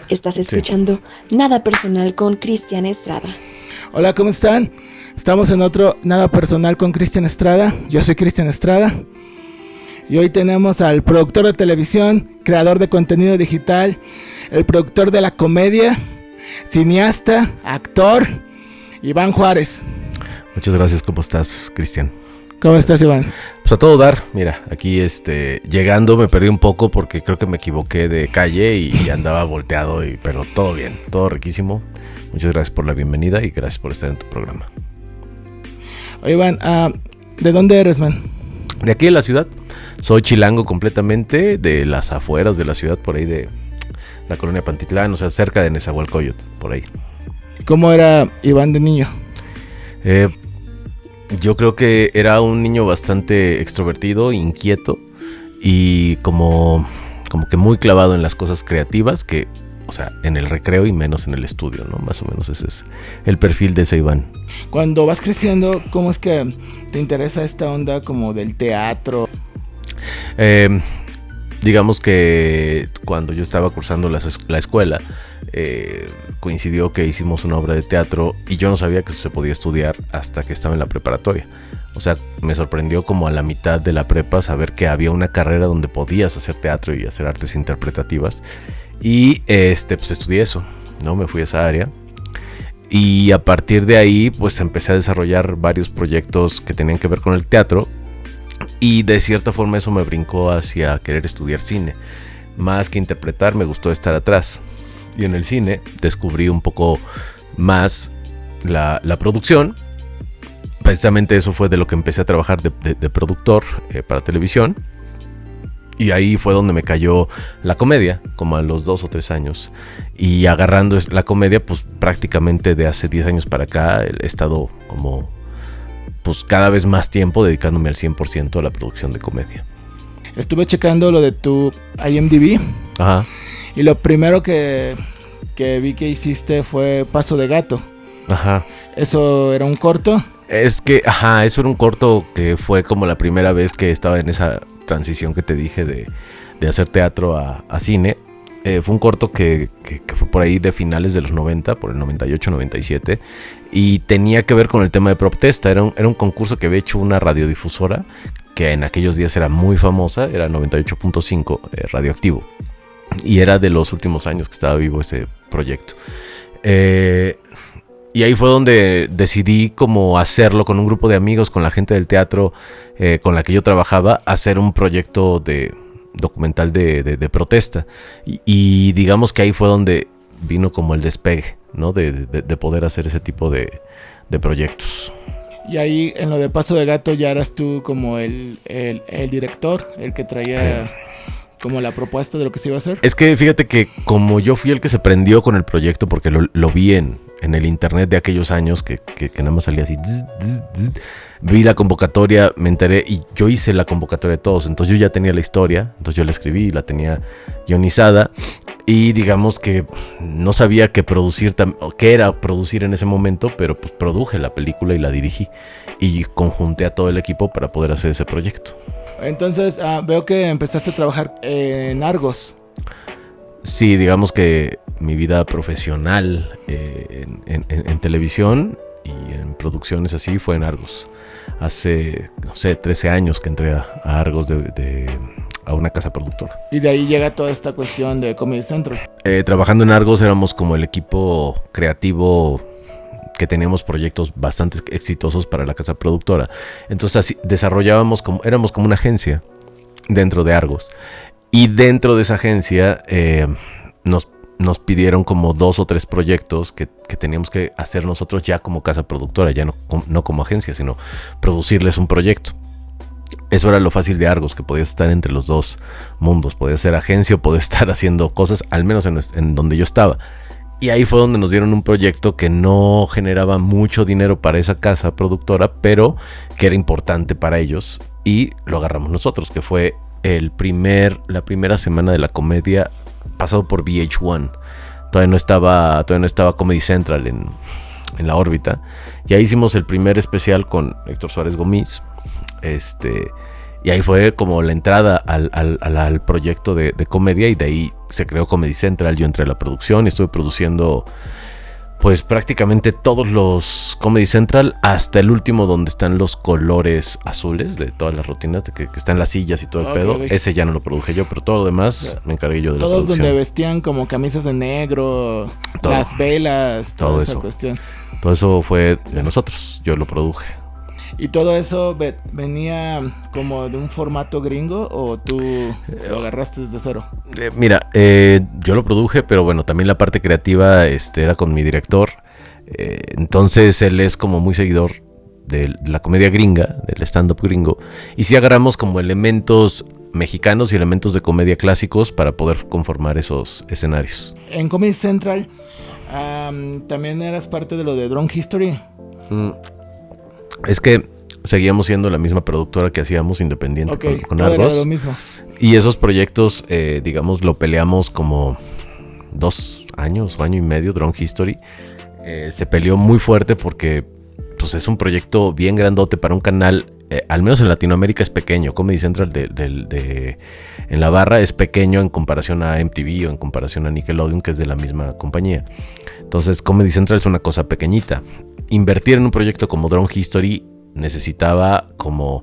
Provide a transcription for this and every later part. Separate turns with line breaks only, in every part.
Estás escuchando Nada Personal con Cristian Estrada.
Hola, ¿cómo están? Estamos en otro Nada Personal con Cristian Estrada. Yo soy Cristian Estrada. Y hoy tenemos al productor de televisión, creador de contenido digital, el productor de la comedia, cineasta, actor, Iván Juárez.
Muchas gracias, ¿cómo estás, Cristian?
¿Cómo estás, Iván?
Pues a todo dar, mira, aquí llegando me perdí un poco porque creo que me equivoqué de calle y andaba volteado, pero todo bien, todo riquísimo. Muchas gracias por la bienvenida y gracias por estar en tu programa.
Oye, Iván, ¿de dónde eres, man?
De aquí de la ciudad. Soy chilango completamente, de las afueras de la ciudad, por ahí de la colonia Pantitlán, o sea, cerca de Nezahualcóyotl, por ahí.
¿Cómo era Iván de niño?
Yo creo que era un niño bastante extrovertido, inquieto y como que muy clavado en las cosas creativas, que, o sea, en el recreo y menos en el estudio, ¿no? Más o menos ese es el perfil de ese Iván.
Cuando vas creciendo, ¿cómo es que te interesa esta onda como del teatro?
Digamos que cuando yo estaba cursando la escuela, coincidió que hicimos una obra de teatro y yo no sabía que eso se podía estudiar hasta que estaba en la preparatoria. O sea, me sorprendió como a la mitad de la prepa saber que había una carrera donde podías hacer teatro y hacer artes interpretativas. Y pues estudié eso, ¿no? Me fui a esa área. Y a partir de ahí, pues empecé a desarrollar varios proyectos que tenían que ver con el teatro. Y de cierta forma eso me brincó hacia querer estudiar cine. Más que interpretar, me gustó estar atrás. Y en el cine descubrí un poco más la producción. Precisamente eso fue de lo que empecé a trabajar de productor para televisión. Y ahí fue donde me cayó la comedia, como a los 2 o 3 años. Y agarrando la comedia, pues prácticamente de hace 10 años para acá he estado como, pues cada vez más tiempo dedicándome al 100% a la producción de comedia.
Estuve checando lo de tu IMDb.
Ajá.
Y lo primero que vi que hiciste fue Paso de Gato.
Ajá.
¿Eso era un corto?
Es que, eso era un corto que fue como la primera vez que estaba en esa transición que te dije de hacer teatro a cine. Fue un corto que fue por ahí de finales de los 90, por el 98, 97, y tenía que ver con el tema de protesta. Era un concurso que había hecho una radiodifusora que en aquellos días era muy famosa, era 98.5 Radioactivo, y era de los últimos años que estaba vivo ese proyecto. Y ahí fue donde decidí como hacerlo con un grupo de amigos, con la gente del teatro con la que yo trabajaba, hacer un proyecto de documental de protesta. Y digamos que ahí fue donde vino como el despegue, ¿no? De poder hacer ese tipo de proyectos.
Y ahí en lo de Paso de Gato ya eras tú como el director, el que traía como la propuesta de lo que se iba a hacer.
Es que fíjate que como yo fui el que se prendió con el proyecto, porque lo vi en el internet de aquellos años que nada más salía así, vi la convocatoria, me enteré y yo hice la convocatoria de todos. Entonces yo ya tenía la historia, entonces yo la escribí, la tenía guionizada y digamos que no sabía qué era producir en ese momento, pero pues produje la película y la dirigí y conjunté a todo el equipo para poder hacer ese proyecto.
Entonces veo que empezaste a trabajar en Argos.
Sí, digamos que mi vida profesional en televisión y en producciones así fue en Argos. Hace, no sé, 13 años que entré a Argos a una casa productora.
Y de ahí llega toda esta cuestión de Comedy Central.
Trabajando en Argos éramos como el equipo creativo que teníamos proyectos bastante exitosos para la casa productora. Entonces así éramos como una agencia dentro de Argos. Y dentro de esa agencia nos pidieron como 2 o 3 proyectos que teníamos que hacer nosotros ya como casa productora, ya no como agencia, sino producirles un proyecto. Eso era lo fácil de Argos, que podías estar entre los dos mundos. Podías ser agencia o podías estar haciendo cosas, al menos en donde yo estaba. Y ahí fue donde nos dieron un proyecto que no generaba mucho dinero para esa casa productora, pero que era importante para ellos. Y lo agarramos nosotros, que fue la primera semana de la comedia pasado por VH1. Todavía no estaba Comedy Central en la órbita. Y ahí hicimos el primer especial con Héctor Suárez Gómez. Y ahí fue como la entrada al proyecto de comedia, y de ahí se creó Comedy Central. Yo entré a la producción y estuve produciendo pues prácticamente todos los Comedy Central, hasta el último donde están los colores azules de todas las rutinas, de que están las sillas y todo el pedo. Ese ya no lo produje yo, pero todo lo demás me encargué yo de la producción.
Todos donde vestían como camisas de negro, todo. Las velas, toda esa cuestión.
Todo eso fue de nosotros, yo lo produje.
¿Y todo eso venía como de un formato gringo o tú lo agarraste desde cero?
Mira, yo lo produje, pero bueno, también la parte creativa era con mi director. Entonces él es como muy seguidor de la comedia gringa, del stand-up gringo. Y sí agarramos como elementos mexicanos y elementos de comedia clásicos para poder conformar esos escenarios.
En Comedy Central también eras parte de lo de Drunk History.
Es que seguíamos siendo la misma productora que hacíamos independiente con Argos.
Era lo mismo.
Y esos proyectos, digamos, lo peleamos como 2 años o año y medio, Drunk History. Se peleó muy fuerte porque pues, es un proyecto bien grandote para un canal, al menos en Latinoamérica es pequeño. Comedy Central en la barra es pequeño en comparación a MTV o en comparación a Nickelodeon, que es de la misma compañía. Entonces Comedy Central es una cosa pequeñita. Invertir en un proyecto como Drunk History necesitaba como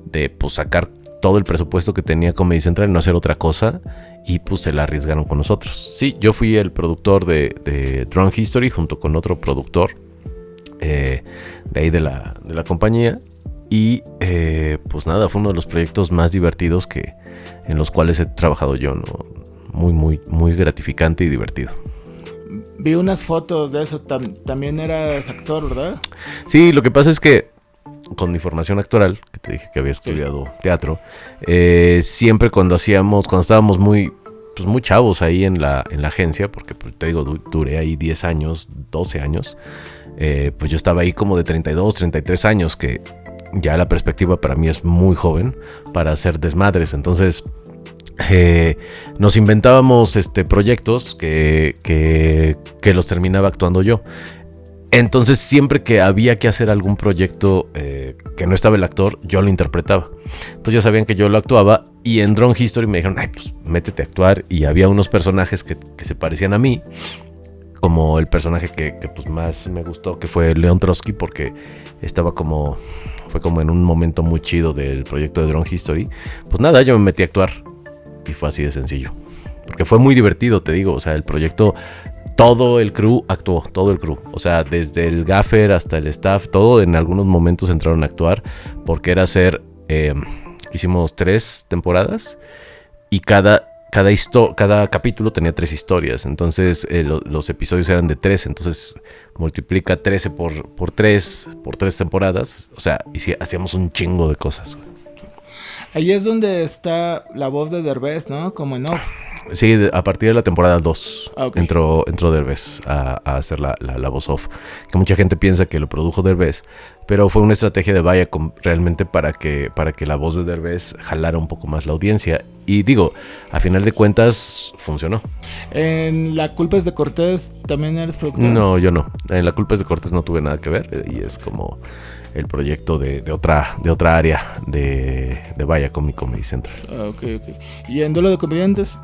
de pues sacar todo el presupuesto que tenía Comedy Central y no hacer otra cosa, y pues se la arriesgaron con nosotros. Sí, yo fui el productor de Drunk History junto con otro productor de ahí de la compañía, y pues nada, fue uno de los proyectos más divertidos en los cuales he trabajado yo, ¿no? Muy, muy, muy gratificante y divertido.
Vi unas fotos de eso, también eras actor, ¿verdad?
Sí, lo que pasa es que con mi formación actoral, que te dije que había estudiado teatro, siempre cuando estábamos muy chavos ahí en la agencia, porque pues, te digo, duré ahí 10 años, 12 años, pues yo estaba ahí como de 32, 33 años, que ya la perspectiva para mí es muy joven para hacer desmadres. Entonces nos inventábamos proyectos que los terminaba actuando yo. Entonces siempre que había que hacer algún proyecto que no estaba el actor, yo lo interpretaba. Entonces ya sabían que yo lo actuaba, y en Drunk History me dijeron, ay, pues métete a actuar. Y había unos personajes que se parecían a mí, como el personaje que pues más me gustó, que fue Leon Trotsky, porque fue como en un momento muy chido del proyecto de Drunk History. Pues nada, yo me metí a actuar y fue así de sencillo, porque fue muy divertido, te digo. O sea, el proyecto, todo el crew actuó, todo el crew. O sea, desde el gaffer hasta el staff, todo en algunos momentos entraron a actuar, porque era hicimos 3 temporadas y cada capítulo tenía 3 historias. Entonces los episodios eran de 3, entonces multiplica 13 por 3 temporadas. O sea, hacíamos un chingo de cosas.
Ahí es donde está la voz de Derbez, ¿no? Como en off.
Sí, a partir de la temporada 2 entró Derbez a hacer la voz off. Que mucha gente piensa que lo produjo Derbez, pero fue una estrategia de Viacom realmente para que la voz de Derbez jalara un poco más la audiencia. Y digo, a final de cuentas funcionó.
¿En La culpa es de Cortés también eres productor?
No, yo no. En La culpa es de Cortés no tuve nada que ver, y es como el proyecto de otra área de Viacom y Comedy Central.
Ok. ¿Y en Duelo de Comediantes?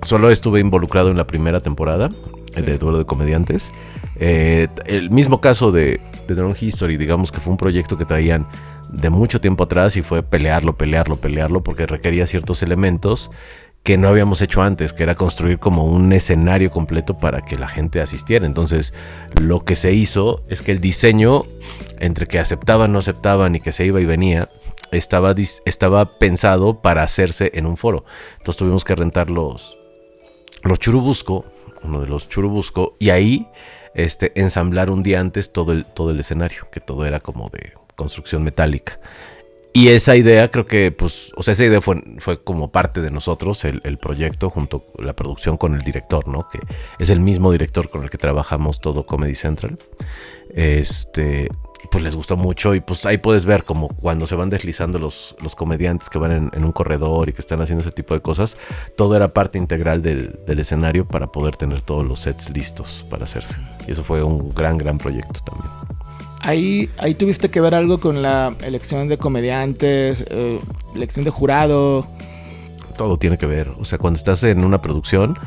Solo estuve involucrado en la primera temporada de Duelo de Comediantes. El mismo caso de Drunk History, digamos que fue un proyecto que traían de mucho tiempo atrás, y fue pelearlo, porque requería ciertos elementos que no habíamos hecho antes, que era construir como un escenario completo para que la gente asistiera. Entonces lo que se hizo es que el diseño, entre que aceptaban, no aceptaban y que se iba y venía, estaba pensado para hacerse en un foro. Entonces tuvimos que rentar los Churubusco, uno de los Churubusco, y ahí ensamblar un día antes todo el escenario, que todo era como de construcción metálica. Y esa idea, creo que, pues, o sea, esa idea fue como parte de nosotros, el proyecto, junto con la producción, con el director, ¿no? Que es el mismo director con el que trabajamos todo Comedy Central. Pues les gustó mucho, y pues ahí puedes ver como cuando se van deslizando los comediantes que van en un corredor y que están haciendo ese tipo de cosas. Todo era parte integral del escenario para poder tener todos los sets listos para hacerse. Y eso fue un gran proyecto también.
Ahí tuviste que ver algo con la elección de comediantes, elección de jurado.
Todo tiene que ver. O sea, cuando estás en una producción,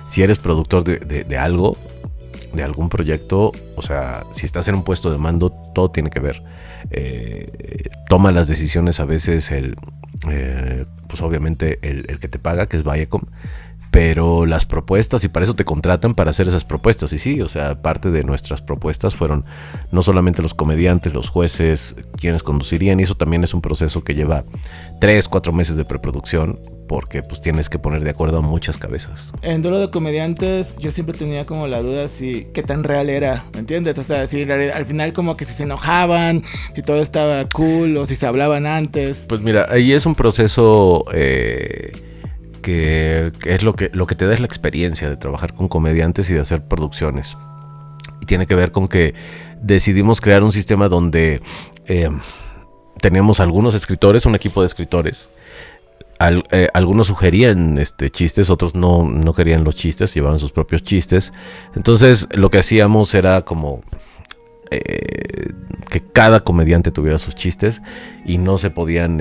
si eres productor de algo, de algún proyecto, o sea, si estás en un puesto de mando, todo tiene que ver. Toma las decisiones a veces pues obviamente el que te paga, que es Viacom, pero las propuestas, y para eso te contratan para hacer esas propuestas. Y sí, o sea, parte de nuestras propuestas fueron no solamente los comediantes, los jueces, quienes conducirían, y eso también es un proceso que lleva 3-4 meses de preproducción, porque pues tienes que poner de acuerdo a muchas cabezas.
En Duelo de Comediantes yo siempre tenía como la duda si qué tan real era, ¿me entiendes? O sea, si al final como que si se enojaban, si todo estaba cool o si se hablaban antes.
Pues mira, ahí es un proceso que es lo que te da es la experiencia de trabajar con comediantes y de hacer producciones. Y tiene que ver con que decidimos crear un sistema donde teníamos algunos escritores, un equipo de escritores. Algunos sugerían chistes, otros no querían los chistes, llevaban sus propios chistes. Entonces lo que hacíamos era como que cada comediante tuviera sus chistes y no podían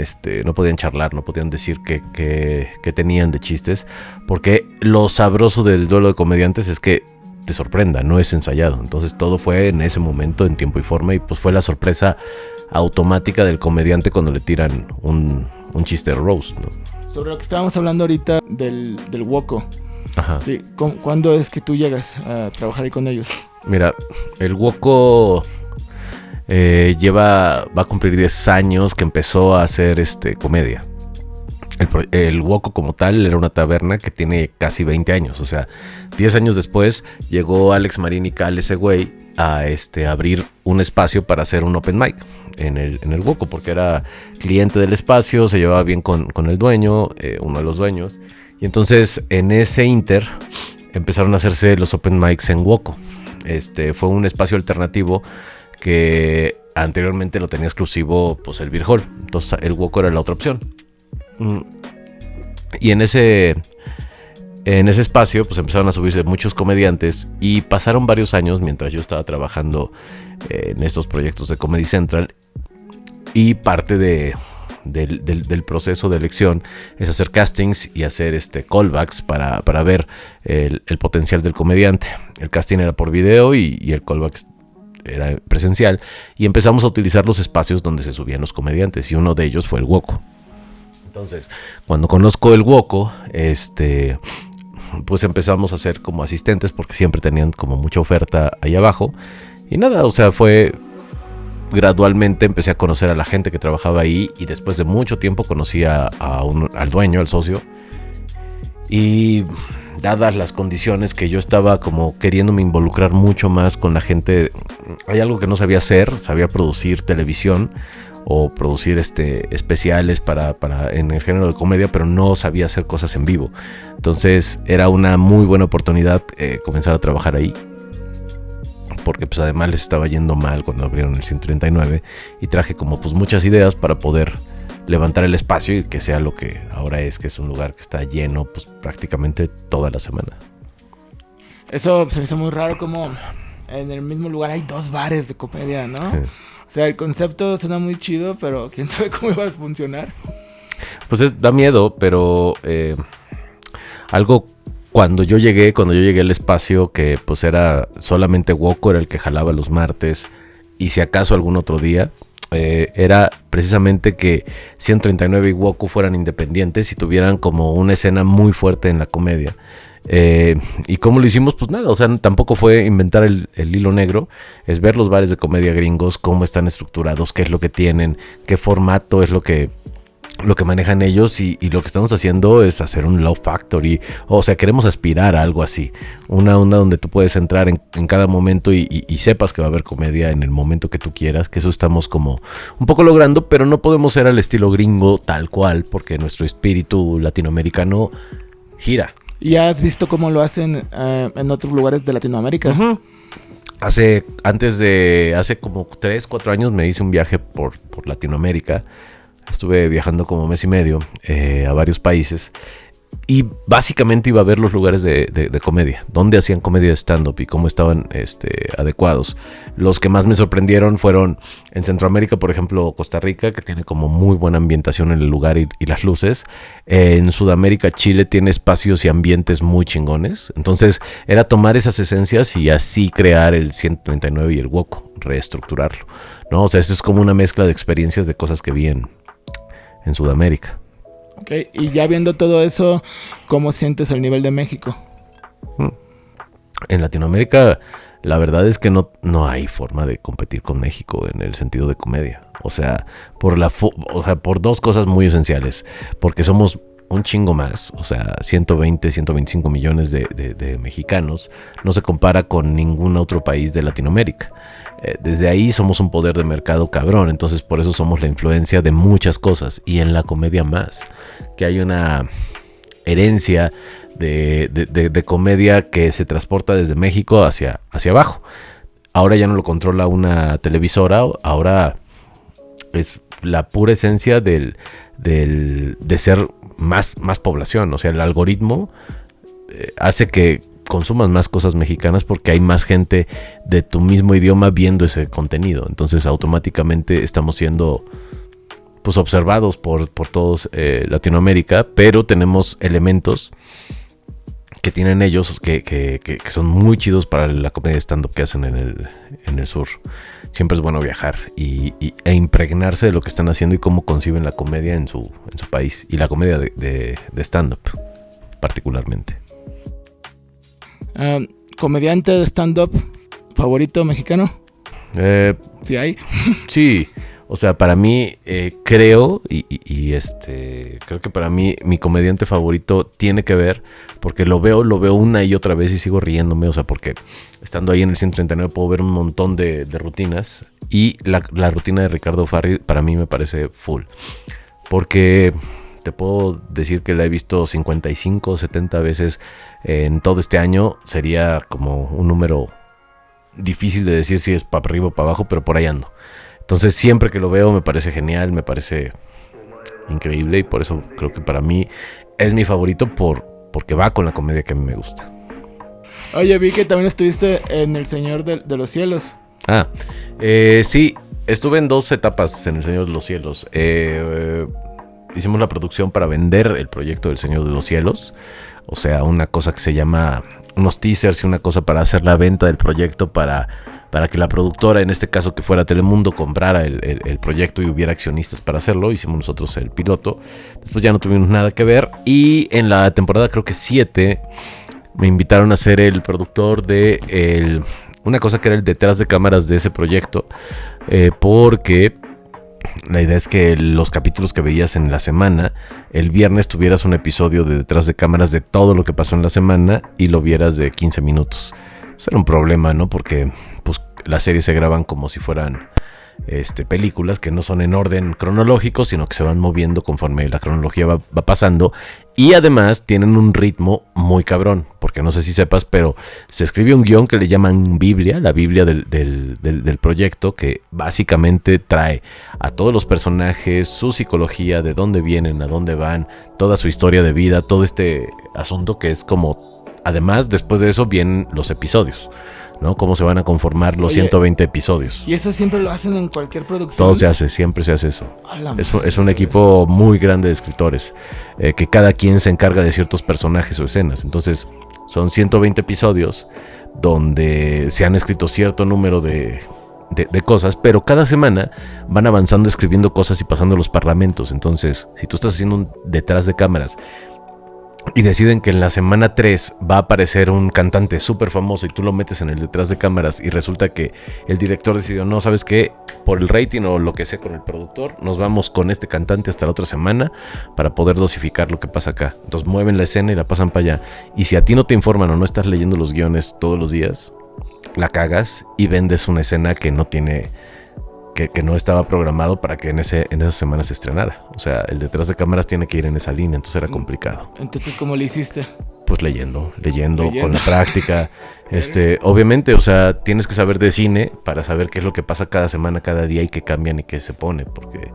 charlar, no podían decir que tenían de chistes, porque lo sabroso del Duelo de Comediantes es que te sorprenda, no es ensayado. Entonces todo fue en ese momento, en tiempo y forma, y pues fue la sorpresa automática del comediante cuando le tiran un chiste de roast, ¿no?
Sobre lo que estábamos hablando ahorita del Woco.
Ajá.
Sí, ¿cuándo es que tú llegas a trabajar ahí con ellos?
Mira, el Woco va a cumplir 10 años que empezó a hacer comedia. El Woco como tal era una taberna que tiene casi 20 años. O sea, 10 años después llegó Alex Marín y Cal, ese güey, a abrir un espacio para hacer un open mic en el Woco, porque era cliente del espacio, se llevaba bien con el dueño, uno de los dueños. Y entonces en ese inter empezaron a hacerse los open mics en Woco. Fue un espacio alternativo que anteriormente lo tenía exclusivo pues el Beer Hall. Entonces el Woco era la otra opción. Y en ese espacio pues empezaron a subirse muchos comediantes y pasaron varios años mientras yo estaba trabajando en estos proyectos de Comedy Central, y parte del proceso de elección es hacer castings y hacer callbacks para ver el potencial del comediante. El casting era por video y el callback era presencial, y empezamos a utilizar los espacios donde se subían los comediantes, y uno de ellos fue el Woco. Entonces, cuando conozco el Woco, pues empezamos a ser como asistentes, porque siempre tenían como mucha oferta ahí abajo. Y nada, o sea, gradualmente empecé a conocer a la gente que trabajaba ahí, y después de mucho tiempo conocí al dueño, al socio. Y dadas las condiciones que yo estaba como queriéndome involucrar mucho más con la gente, hay algo que no sabía hacer, sabía producir televisión o producir especiales para en el género de comedia, pero no sabía hacer cosas en vivo. Entonces era una muy buena oportunidad comenzar a trabajar ahí, porque pues además les estaba yendo mal cuando abrieron el 139, y traje como pues muchas ideas para poder levantar el espacio y que sea lo que ahora es, que es un lugar que está lleno pues prácticamente toda la semana.
Eso se me hizo muy raro, como en el mismo lugar hay 2 bares de comedia, ¿no? O sea, el concepto suena muy chido, pero quién sabe cómo iba a funcionar.
Pues da miedo, pero algo cuando yo llegué al espacio, que pues era solamente Woco, era el que jalaba los martes, y si acaso algún otro día, era precisamente que 139 y Woco fueran independientes y tuvieran como una escena muy fuerte en la comedia. ¿Y cómo lo hicimos? Pues nada, o sea, tampoco fue inventar el hilo negro, es ver los bares de comedia gringos, cómo están estructurados, qué es lo que tienen, qué formato es lo que manejan ellos, y lo que estamos haciendo es hacer un Love Factory. O sea, queremos aspirar a algo así, una onda donde tú puedes entrar en cada momento y sepas que va a haber comedia en el momento que tú quieras, que eso estamos como un poco logrando, pero no podemos ser al estilo gringo tal cual, porque nuestro espíritu latinoamericano gira.
¿Y has visto cómo lo hacen en otros lugares de Latinoamérica?
Uh-huh. Hace como 3-4 años me hice un viaje por Latinoamérica. Estuve viajando como mes y medio a varios países, Y básicamente iba a ver los lugares de comedia, dónde hacían comedia de stand-up y cómo estaban adecuados. Los que más me sorprendieron fueron en Centroamérica, por ejemplo, Costa Rica, que tiene como muy buena ambientación en el lugar y las luces. En Sudamérica, Chile tiene espacios y ambientes muy chingones. Entonces era tomar esas esencias y así crear el 139 y el Woco, reestructurarlo, ¿no? O sea, esto es como una mezcla de experiencias de cosas que vi en Sudamérica.
Ok, y ya viendo todo eso, ¿cómo sientes el nivel de México?
En Latinoamérica, la verdad es que no hay forma de competir con México en el sentido de comedia. O sea, por dos cosas muy esenciales. Porque somos un chingo más, o sea, 120, 125 millones de mexicanos. No se compara con ningún otro país de Latinoamérica. Desde ahí somos un poder de mercado cabrón, entonces por eso somos la influencia de muchas cosas, y en la comedia más, que hay una herencia de comedia que se transporta desde México hacia abajo. Ahora ya no lo controla una televisora, ahora es la pura esencia de ser más población, o sea, el algoritmo hace que consumas más cosas mexicanas porque hay más gente de tu mismo idioma viendo ese contenido. Entonces automáticamente estamos siendo pues observados por todos Latinoamérica, pero tenemos elementos que tienen ellos que son muy chidos para la comedia stand-up que hacen en el sur. Siempre es bueno viajar e impregnarse de lo que están haciendo y cómo conciben la comedia en su país, y la comedia de stand-up particularmente.
¿Comediante de stand-up favorito mexicano? ¿Sí hay?
Sí, o sea, para mí creo creo que para mí mi comediante favorito tiene que ver, porque lo veo una y otra vez y sigo riéndome, o sea, porque estando ahí en el 139 puedo ver un montón de rutinas, y la rutina de Ricardo Farri para mí me parece full, porque te puedo decir que la he visto 55 o 70 veces en todo este año. Sería como un número difícil de decir si es para arriba o para abajo, pero por ahí ando. Entonces siempre que lo veo me parece genial, me parece increíble, y por eso creo que para mí es mi favorito porque va con la comedia que a mí me gusta.
Oye, vi que también estuviste en El Señor de los Cielos.
Sí, estuve en 2 etapas en El Señor de los Cielos. Hicimos la producción para vender el proyecto del Señor de los Cielos. O sea, una cosa que se llama unos teasers y una cosa para hacer la venta del proyecto para que la productora, en este caso que fuera Telemundo, comprara el proyecto y hubiera accionistas para hacerlo. Hicimos nosotros el piloto. Después ya no tuvimos nada que ver. Y en la temporada creo que 7 me invitaron a ser el productor de una cosa que era el detrás de cámaras de ese proyecto. Porque la idea es que los capítulos que veías en la semana, el viernes tuvieras un episodio de detrás de cámaras de todo lo que pasó en la semana y lo vieras de 15 minutos. Eso era un problema, ¿no? Porque pues las series se graban como si fueran películas que no son en orden cronológico, sino que se van moviendo conforme la cronología va pasando, y además tienen un ritmo muy cabrón, porque no sé si sepas, pero se escribe un guión que le llaman Biblia, la Biblia del proyecto, que básicamente trae a todos los personajes, su psicología, de dónde vienen, a dónde van, toda su historia de vida, todo este asunto que es como, además después de eso vienen los episodios, ¿no? Cómo se van a conformar los 120 episodios.
¿Y eso siempre lo hacen en cualquier producción?
Todo se hace, siempre se hace eso. Es un equipo muy grande de escritores, que cada quien se encarga de ciertos personajes o escenas. Entonces son 120 episodios donde se han escrito cierto número de cosas, pero cada semana van avanzando, escribiendo cosas y pasando los parlamentos. Entonces, si tú estás haciendo un detrás de cámaras y deciden que en la semana 3 va a aparecer un cantante súper famoso y tú lo metes en el detrás de cámaras, y resulta que el director decidió, no, ¿sabes qué? Por el rating o lo que sea con el productor, nos vamos con este cantante hasta la otra semana para poder dosificar lo que pasa acá. Entonces mueven la escena y la pasan para allá. Y si a ti no te informan o no estás leyendo los guiones todos los días, la cagas y vendes una escena que no tiene... Que no estaba programado para que en esa semana se estrenara. O sea, el detrás de cámaras tiene que ir en esa línea, entonces era complicado.
Entonces, ¿cómo le hiciste?
Pues leyendo con la práctica. Obviamente, o sea, tienes que saber de cine para saber qué es lo que pasa cada semana, cada día, y qué cambian y qué se pone, porque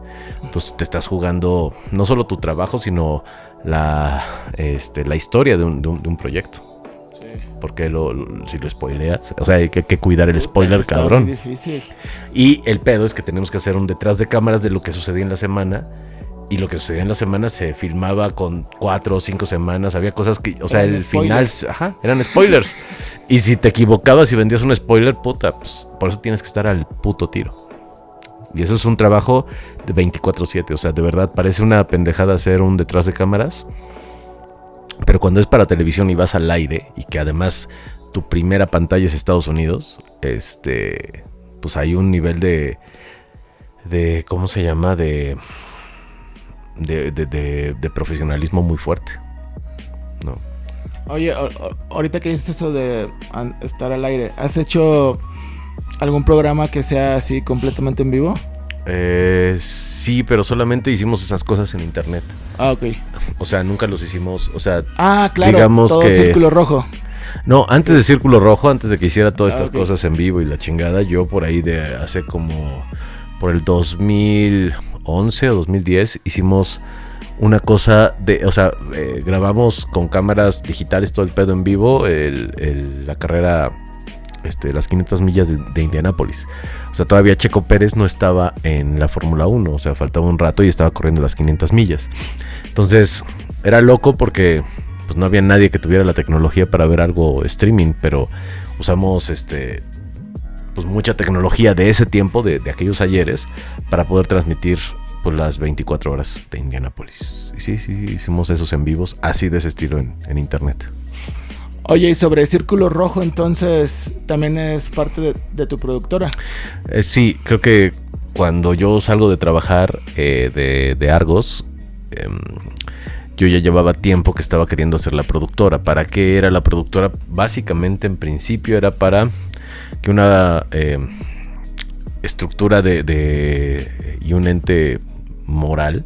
pues te estás jugando no solo tu trabajo, sino la historia de un proyecto.
Sí.
Porque si lo spoileas, o sea, hay que cuidar el spoiler,
Está
cabrón.
muy difícil.
Y el pedo es que tenemos que hacer un detrás de cámaras de lo que sucedía en la semana. Y lo que sucedía en la semana se filmaba con 4 o 5 semanas. Había cosas que, o sea,
Eran
el
spoilers.
final, ajá, eran spoilers. Y si te equivocabas y vendías un spoiler, puta, pues por eso tienes que estar al puto tiro. Y eso es un trabajo de 24/7. O sea, de verdad parece una pendejada hacer un detrás de cámaras. Pero cuando es para televisión y vas al aire, y que además tu primera pantalla es Estados Unidos, pues hay un nivel de ¿cómo se llama? De profesionalismo muy fuerte, ¿no?
Oye, ahorita que dices eso de estar al aire, ¿has hecho algún programa que sea así completamente en vivo?
Sí, pero solamente hicimos esas cosas en internet.
Ah, ok.
O sea, nunca los hicimos, o sea...
Ah, claro,
digamos
todo
que...
Círculo Rojo.
No, antes de Círculo Rojo, antes de que hiciera todas estas
ok.
cosas en vivo y la chingada, yo por ahí de hace como... Por el 2011 o 2010 hicimos una cosa de... O sea, grabamos con cámaras digitales todo el pedo en vivo, la carrera... las 500 millas de Indianápolis. O sea, todavía Checo Pérez no estaba en la Fórmula 1. O sea, faltaba un rato y estaba corriendo las 500 millas. Entonces, era loco porque pues no había nadie que tuviera la tecnología para ver algo streaming. Pero usamos pues mucha tecnología de ese tiempo, de aquellos ayeres, para poder transmitir pues las 24 horas de Indianápolis. Y sí, hicimos esos en vivos, así de ese estilo en internet.
Oye, y sobre Círculo Rojo, entonces, ¿también es parte de tu productora?
Sí, creo que cuando yo salgo de trabajar de Argos, yo ya llevaba tiempo que estaba queriendo hacer la productora. ¿Para qué era la productora? Básicamente, en principio, era para que una estructura y un ente moral,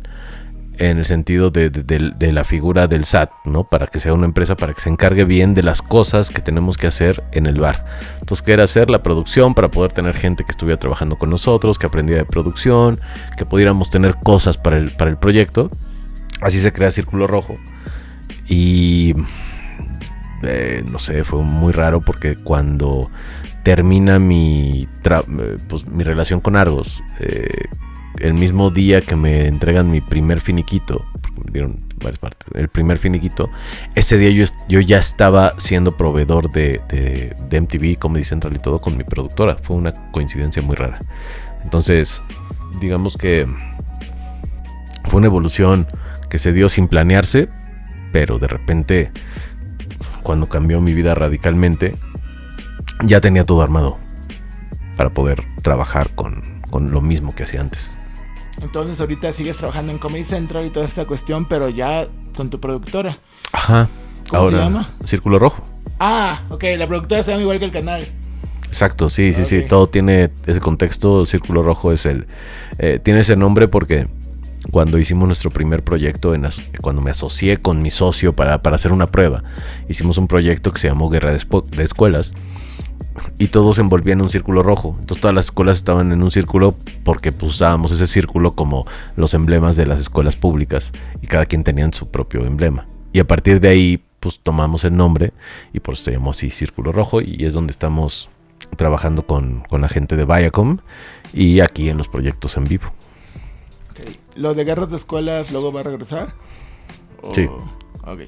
en el sentido de la figura del SAT, ¿no? Para que sea una empresa, para que se encargue bien de las cosas que tenemos que hacer en el bar. Entonces, que era hacer la producción para poder tener gente que estuviera trabajando con nosotros, que aprendiera de producción, que pudiéramos tener cosas para el proyecto. Así se crea Círculo Rojo. Y no sé, fue muy raro porque cuando termina mi relación con Argos, el mismo día que me entregan mi primer finiquito, porque me dieron varias partes, el primer finiquito, ese día yo ya estaba siendo proveedor de MTV, Comedy Central y todo con mi productora. Fue una coincidencia muy rara. Entonces, digamos que fue una evolución que se dio sin planearse, pero de repente, cuando cambió mi vida radicalmente, ya tenía todo armado para poder trabajar con lo mismo que hacía antes.
Entonces ahorita sigues trabajando en Comedy Central y toda esta cuestión, pero ya con tu productora.
Ajá.
¿Cómo se llama?
Círculo Rojo.
Ah, ok, la productora se llama igual que el canal.
Exacto, sí,
Okay.
sí, todo tiene ese contexto. Círculo Rojo es tiene ese nombre porque cuando hicimos nuestro primer proyecto, cuando me asocié con mi socio para hacer una prueba, hicimos un proyecto que se llamó Guerra de Escuelas. Y todos se envolvían en un círculo rojo. Entonces todas las escuelas estaban en un círculo porque pues, usábamos ese círculo como los emblemas de las escuelas públicas. Y cada quien tenía su propio emblema. Y a partir de ahí pues tomamos el nombre y por eso se llamó así Círculo Rojo. Y es donde estamos trabajando con la gente de Viacom y aquí en los proyectos en vivo.
Okay. ¿Lo de Guerras de Escuelas luego va a regresar?
Sí.
Ok.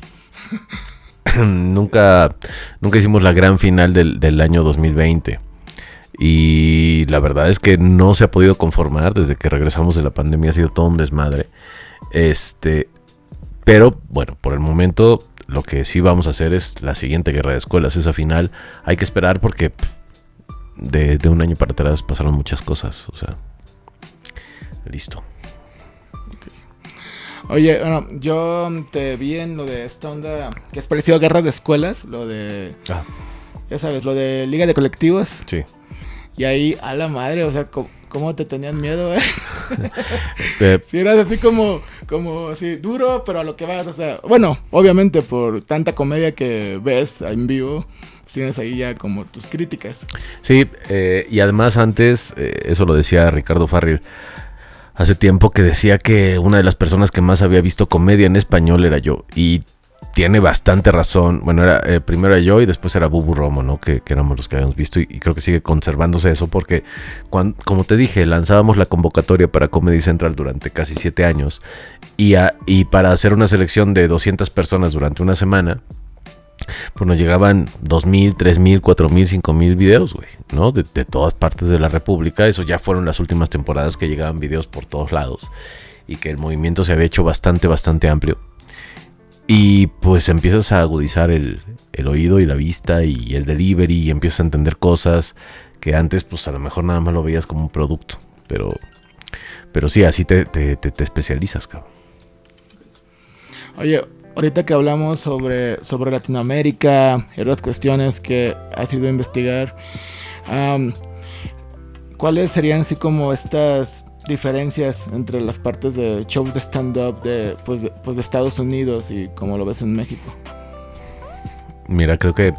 Nunca hicimos la gran final del año 2020 y la verdad es que no se ha podido conformar. Desde que regresamos de la pandemia ha sido todo un desmadre, pero bueno, por el momento lo que sí vamos a hacer es la siguiente Guerra de Escuelas. Esa final hay que esperar porque de un año para atrás pasaron muchas cosas, o sea, listo.
Oye, bueno, yo te vi en lo de esta onda que es parecido a Guerras de Escuelas, lo de, ya sabes, lo de Liga de Colectivos.
Sí.
Y ahí, a la madre, o sea, ¿cómo te tenían miedo, Si eras así como así duro, pero a lo que vas, o sea, bueno, obviamente por tanta comedia que ves en vivo, tienes ahí ya como tus críticas.
Sí, y además antes, eso lo decía Ricardo Farril, hace tiempo que decía que una de las personas que más había visto comedia en español era yo. Y tiene bastante razón. Bueno, primero era yo y después era Bubu Romo, ¿no? Que éramos los que habíamos visto y creo que sigue conservándose eso porque, como te dije, lanzábamos la convocatoria para Comedy Central durante casi 7 años y para hacer una selección de 200 personas durante una semana, pues nos llegaban 2,000, 3,000, 4,000, 5,000 videos, güey, ¿no? De todas partes de la República. Eso ya fueron las últimas temporadas que llegaban videos por todos lados y que el movimiento se había hecho bastante, bastante amplio. Y pues empiezas a agudizar el oído y la vista y el delivery y empiezas a entender cosas que antes pues a lo mejor nada más lo veías como un producto. Pero sí, así te especializas, cabrón.
Oye, ahorita que hablamos sobre Latinoamérica y otras cuestiones que has ido a investigar, ¿cuáles serían así como estas diferencias entre las partes de shows de stand-up de Estados Unidos y como lo ves en México?
Mira, creo que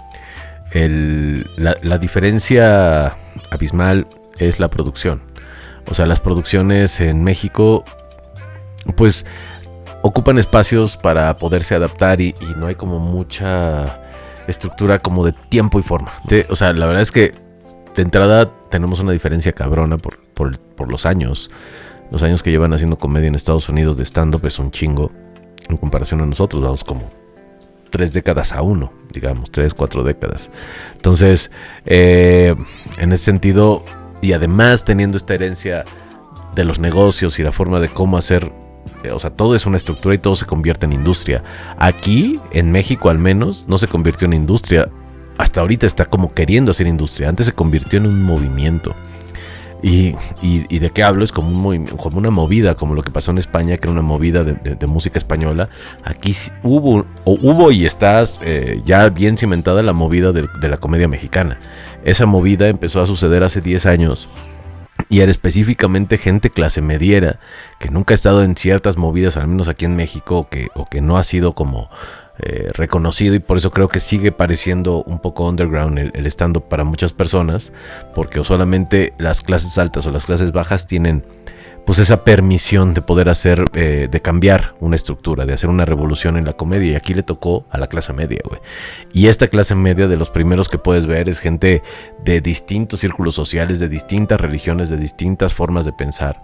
la diferencia abismal es la producción. O sea, las producciones en México pues ocupan espacios para poderse adaptar y no hay como mucha estructura como de tiempo y forma. O sea, la verdad es que de entrada tenemos una diferencia cabrona por los años. Los años que llevan haciendo comedia en Estados Unidos de stand-up es un chingo en comparación a nosotros. Vamos como 3 décadas a uno, digamos, 3, 4 décadas. Entonces, en ese sentido, y además teniendo esta herencia de los negocios y la forma de cómo hacer, o sea, todo es una estructura y todo se convierte en industria. Aquí, en México al menos, no se convirtió en industria. Hasta ahorita está como queriendo hacer industria. Antes se convirtió en un movimiento. Y de qué hablo, es como como una movida, como lo que pasó en España, que era una movida de música española. Aquí hubo y está ya bien cimentada la movida de la comedia mexicana. Esa movida empezó a suceder hace 10 años y era específicamente gente clase mediera que nunca ha estado en ciertas movidas, al menos aquí en México, o que no ha sido como reconocido, y por eso creo que sigue pareciendo un poco underground el stand-up para muchas personas, porque solamente las clases altas o las clases bajas tienen pues esa permisión de poder hacer, de cambiar una estructura, de hacer una revolución en la comedia, y aquí le tocó a la clase media, güey. Y esta clase media, de los primeros que puedes ver, es gente de distintos círculos sociales, de distintas religiones, de distintas formas de pensar,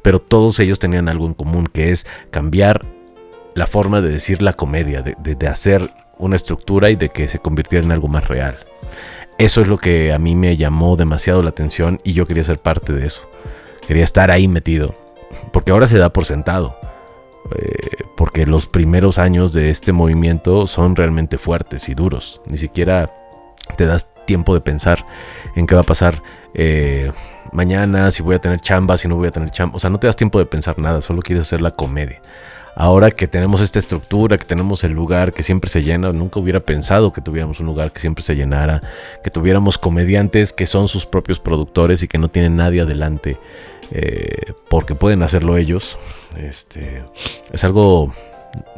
pero todos ellos tenían algo en común, que es cambiar la forma de decir la comedia, de hacer una estructura y de que se convirtiera en algo más real. Eso es lo que a mí me llamó demasiado la atención y yo quería ser parte de eso. Quería estar ahí metido, porque ahora se da por sentado, porque los primeros años de este movimiento son realmente fuertes y duros. Ni siquiera te das tiempo de pensar en qué va a pasar mañana, si voy a tener chamba, si no voy a tener chamba. O sea, no te das tiempo de pensar nada, solo quieres hacer la comedia. Ahora que tenemos esta estructura, que tenemos el lugar que siempre se llena, nunca hubiera pensado que tuviéramos un lugar que siempre se llenara, que tuviéramos comediantes que son sus propios productores y que no tienen nadie adelante, porque pueden hacerlo ellos. Es algo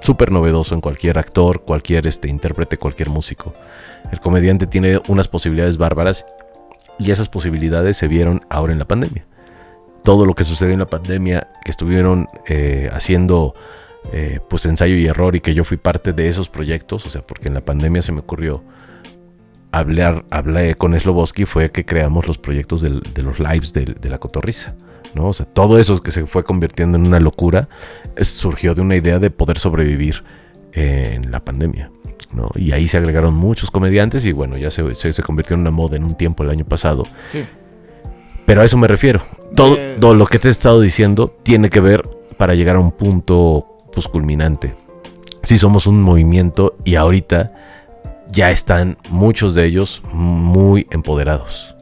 súper novedoso en cualquier actor, cualquier intérprete, cualquier músico. El comediante tiene unas posibilidades bárbaras y esas posibilidades se vieron ahora en la pandemia. Todo lo que sucedió en la pandemia, que estuvieron haciendo pues ensayo y error, y que yo fui parte de esos proyectos, o sea, porque en la pandemia se me ocurrió hablé con Sloboski, fue que creamos los proyectos de los lives de La Cotorrisa, ¿no? O sea, todo eso que se fue convirtiendo en una locura surgió de una idea de poder sobrevivir en la pandemia, ¿no? Y ahí se agregaron muchos comediantes y bueno, ya se convirtió en una moda en un tiempo el año pasado. Sí. Pero a eso me refiero. Todo lo que te he estado diciendo tiene que ver para llegar a un punto pues culminante. Sí, somos un movimiento y ahorita ya están muchos de ellos muy empoderados.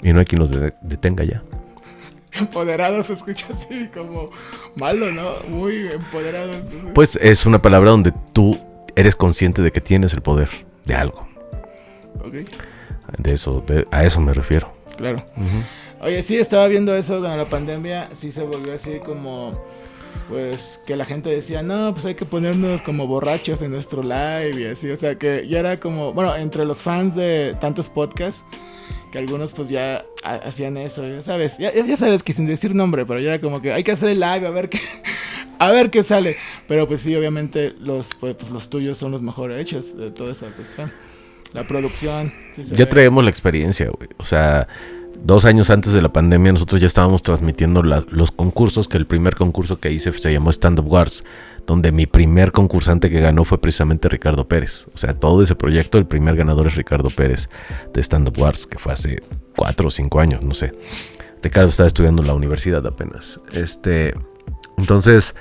Y no hay quien los detenga ya.
Empoderados se escucha así como malo, ¿no? Muy empoderados.
Pues es una palabra donde tú eres consciente de que tienes el poder de algo.
Ok.
A eso me refiero.
Claro. Uh-huh. Oye, sí, estaba viendo eso con la pandemia. Sí se volvió así como, pues, que la gente decía, no, pues hay que ponernos como borrachos en nuestro live y así. O sea, que ya era como, bueno, entre los fans de tantos podcasts, que algunos pues ya hacían eso, ya sabes, ya sabes que sin decir nombre, pero ya era como que hay que hacer el live a ver qué, a ver qué sale. Pero pues sí, obviamente los tuyos son los mejor hechos de toda esa cuestión. La producción. Sí
ya traemos la experiencia, güey. O sea, 2 años antes de la pandemia nosotros ya estábamos transmitiendo los concursos, que el primer concurso que hice se llamó Stand Up Wars, donde mi primer concursante que ganó fue precisamente Ricardo Pérez. O sea, todo ese proyecto, el primer ganador es Ricardo Pérez de Stand Up Wars, que fue hace 4 o 5 años, no sé. Ricardo estaba estudiando en la universidad apenas. Entonces,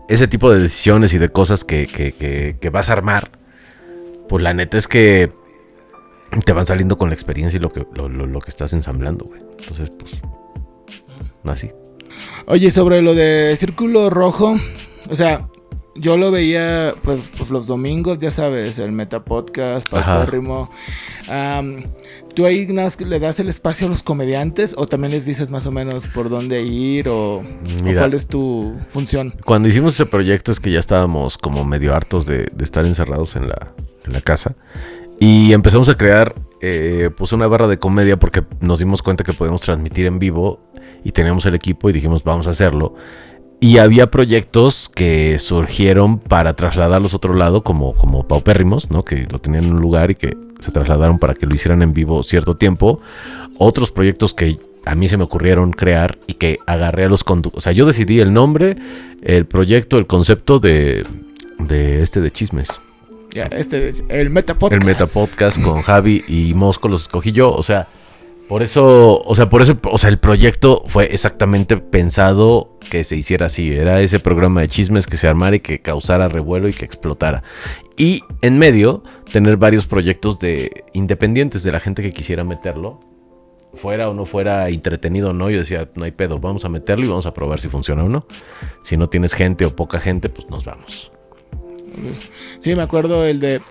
ese tipo de decisiones y de cosas que vas a armar, pues la neta es que te van saliendo con la experiencia y lo que estás ensamblando, güey. Entonces, pues, así.
Oye, sobre lo de Círculo Rojo, o sea, yo lo veía pues los domingos, ya sabes, el Metapodcast, Paupérrimo. ¿Tú ahí nada más le das el espacio a los comediantes o también les dices más o menos por dónde ir o cuál es tu función?
Cuando hicimos ese proyecto es que ya estábamos como medio hartos de estar encerrados en la casa y empezamos a crear pues una barra de comedia porque nos dimos cuenta que podíamos transmitir en vivo y teníamos el equipo y dijimos vamos a hacerlo. Y había proyectos que surgieron para trasladarlos a otro lado, como Paupérrimos, ¿no? Que lo tenían en un lugar y que se trasladaron para que lo hicieran en vivo cierto tiempo. Otros proyectos que a mí se me ocurrieron crear y que agarré a los conductores. O sea, yo decidí el nombre, el proyecto, el concepto de Chismes.
Ya, el Metapodcast.
El Metapodcast con Javi y Mosco los escogí yo, o sea... Por eso, el proyecto fue exactamente pensado que se hiciera así. Era ese programa de chismes que se armara y que causara revuelo y que explotara. Y en medio, tener varios proyectos independientes de la gente que quisiera meterlo. Fuera o no fuera entretenido o no, yo decía, no hay pedo, vamos a meterlo y vamos a probar si funciona o no. Si no tienes gente o poca gente, pues nos vamos.
Sí, me acuerdo el de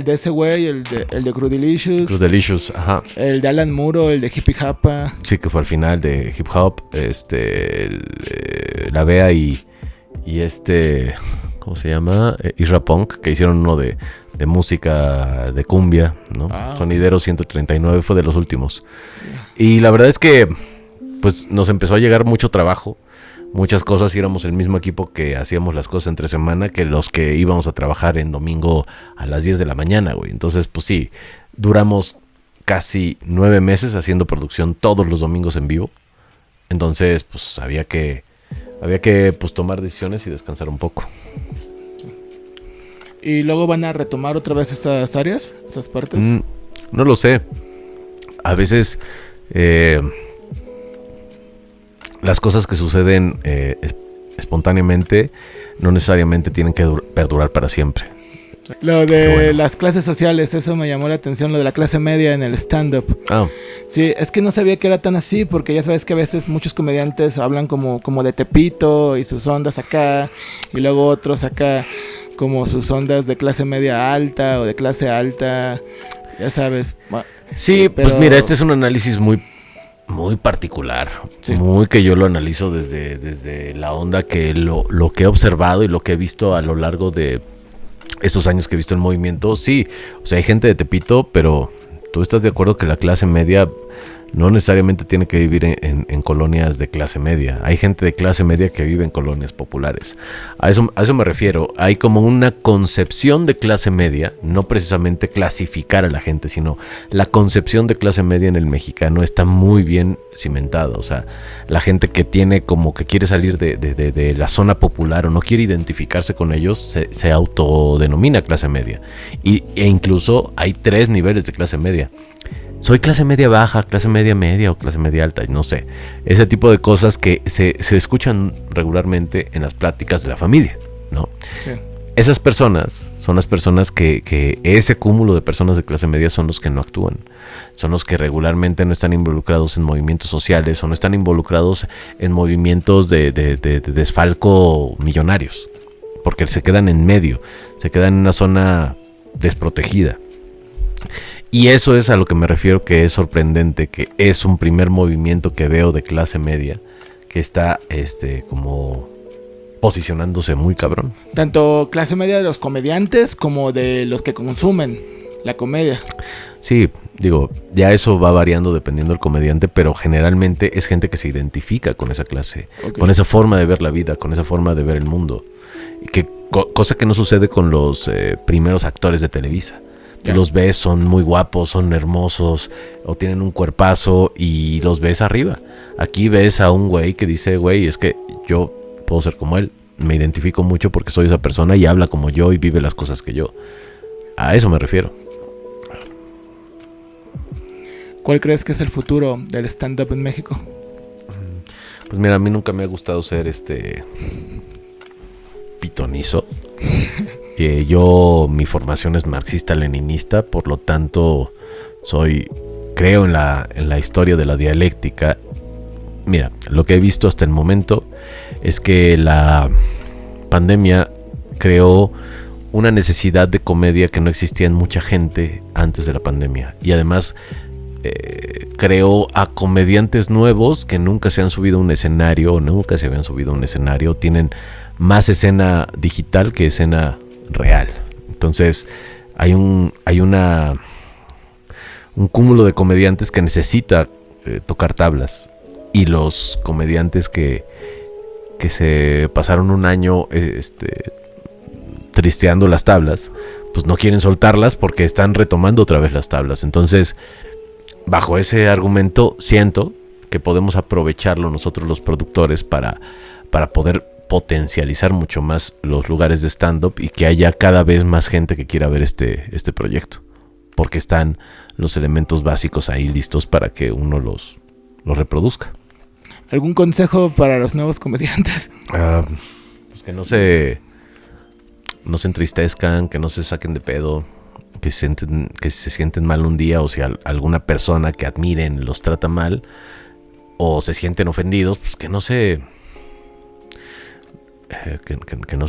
ese güey, el de Crudelicious.
Crudelicious, ajá.
El de Alan Muro, el de Hippie Hapa.
Sí, que fue al final de Hip Hop. La Bea y ¿cómo se llama? Isra Punk, que hicieron uno de música de cumbia, ¿no? Sonidero 139 fue de los últimos. Y la verdad es que pues nos empezó a llegar mucho trabajo. Muchas cosas, y éramos el mismo equipo que hacíamos las cosas entre semana que los que íbamos a trabajar en domingo a las 10 de la mañana, güey. Entonces, pues sí, duramos casi 9 meses haciendo producción todos los domingos en vivo. Entonces, pues había que pues tomar decisiones y descansar un poco.
¿Y luego van a retomar otra vez esas áreas, esas partes?
No lo sé. A veces... las cosas que suceden espontáneamente no necesariamente tienen que perdurar para siempre.
Lo de las clases sociales, eso me llamó la atención, lo de la clase media en el stand-up. Sí, es que no sabía que era tan así, porque ya sabes que a veces muchos comediantes hablan como de Tepito y sus ondas acá, y luego otros acá como sus ondas de clase media alta o de clase alta, ya sabes.
Sí, pero... pues mira, este es un análisis muy particular, sí. Muy que yo lo analizo desde la onda que lo que he observado y lo que he visto a lo largo de estos años que he visto el movimiento. Sí, o sea, hay gente de Tepito, pero ¿tú estás de acuerdo que la clase media no necesariamente tiene que vivir en colonias de clase media? Hay gente de clase media que vive en colonias populares. A eso me refiero. Hay como una concepción de clase media, no precisamente clasificar a la gente, sino la concepción de clase media en el mexicano está muy bien cimentada. O sea, la gente que tiene como que quiere salir de la zona popular o no quiere identificarse con ellos, se autodenomina clase media. E incluso hay 3 niveles de clase media. Soy clase media baja, clase media media o clase media alta, no sé. Ese tipo de cosas que se escuchan regularmente en las pláticas de la familia, ¿no?
Sí.
Esas personas son las personas que ese cúmulo de personas de clase media son los que no actúan. Son los que regularmente no están involucrados en movimientos sociales o no están involucrados en movimientos de desfalco millonarios. Porque se quedan en medio, se quedan en una zona desprotegida. Y eso es a lo que me refiero, que es sorprendente, que es un primer movimiento que veo de clase media que está como posicionándose muy cabrón.
Tanto clase media de los comediantes como de los que consumen la comedia.
Sí, Digo, ya eso va variando dependiendo del comediante, pero generalmente es gente que se identifica con esa clase, con esa forma de ver la vida, con esa forma de ver el mundo. Cosa que no sucede con los primeros actores de Televisa. Tú los ves, son muy guapos, son hermosos, o tienen un cuerpazo y los ves arriba. Aquí ves a un güey que dice, güey, es que yo puedo ser como él. Me identifico mucho porque soy esa persona y habla como yo y vive las cosas que yo. A eso me refiero.
¿Cuál crees que es el futuro del stand-up en México?
Pues mira, a mí nunca me ha gustado ser pitonizo. Mi formación es marxista-leninista, por lo tanto creo en la historia de la dialéctica. Mira, lo que he visto hasta el momento es que la pandemia creó una necesidad de comedia que no existía en mucha gente antes de la pandemia. Y además creó a comediantes nuevos que nunca se han subido a un escenario o nunca se habían subido a un escenario. Tienen más escena digital que escena real. Entonces hay un cúmulo de comediantes que necesita tocar tablas. Y los comediantes que se pasaron un año tristeando las tablas, pues no quieren soltarlas porque están retomando otra vez las tablas. Entonces, bajo ese argumento, siento que podemos aprovecharlo nosotros los productores para poder potencializar mucho más los lugares de stand-up y que haya cada vez más gente que quiera ver este proyecto. Porque están los elementos básicos ahí listos para que uno los reproduzca.
¿Algún consejo para los nuevos comediantes?
Pues que no se entristezcan, que no se saquen de pedo, que se sienten mal un día, o si alguna persona que admiren los trata mal o se sienten ofendidos, pues que no se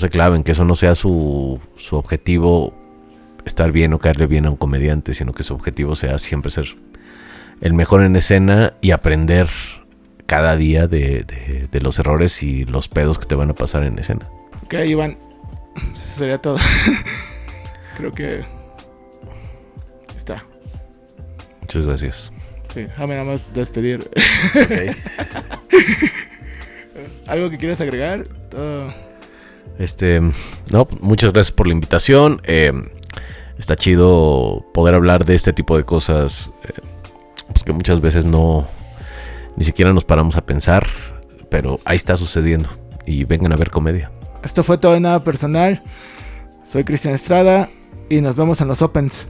claven, que eso no sea su objetivo, estar bien o caerle bien a un comediante, sino que su objetivo sea siempre ser el mejor en escena y aprender cada día de los errores y los pedos que te van a pasar en escena.
Ok, Iván, eso sería todo. Creo que está.
Muchas gracias.
Sí, déjame nada más despedir.
Okay.
¿Algo que quieras agregar?
No, muchas gracias por la invitación. Está chido poder hablar de este tipo de cosas, pues que muchas veces ni siquiera nos paramos a pensar, pero ahí está sucediendo. Y vengan a ver comedia.
Esto fue todo en Nada Personal. Soy Cristian Estrada y nos vemos en los Opens.